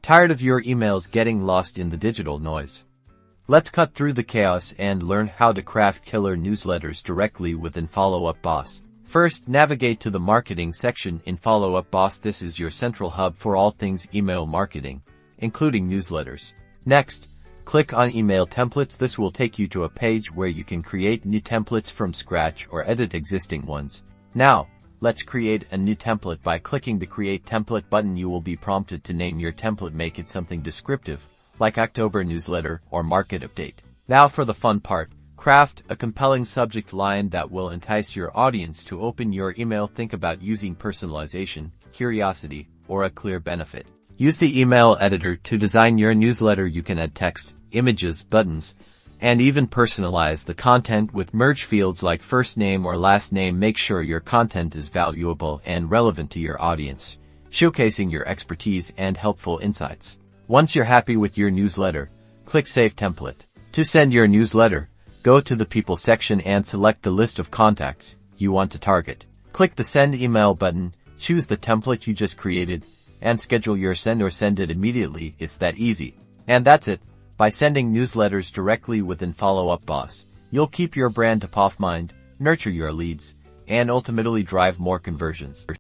Tired of your emails getting lost in the digital noise? Let's cut through the chaos and learn how to craft killer newsletters directly within Follow Up Boss. First, navigate to the marketing section in Follow Up Boss. This is your central hub for all things email marketing, including newsletters. Next, click on Email Templates. This will take you to a page where you can create new templates from scratch or edit existing ones. Now, let's create a new template by clicking the Create Template button. You will be prompted to name your template. Make it something descriptive, like October newsletter or market update. Now for the fun part. Craft a compelling subject line that will entice your audience to open your email. Think about using personalization, curiosity, or a clear benefit. Use the email editor to design your newsletter. You can add text, images, buttons, and even personalize the content with merge fields like first name or last name. Make sure your content is valuable and relevant to your audience, showcasing your expertise and helpful insights. Once you're happy with your newsletter, click Save Template. To send your newsletter, go to the People section and select the list of contacts you want to target. Click the Send Email button, choose the template you just created, and schedule your send or send it immediately. It's that easy. And that's it. By sending newsletters directly within Follow Up Boss, you'll keep your brand top of mind, nurture your leads, and ultimately drive more conversions.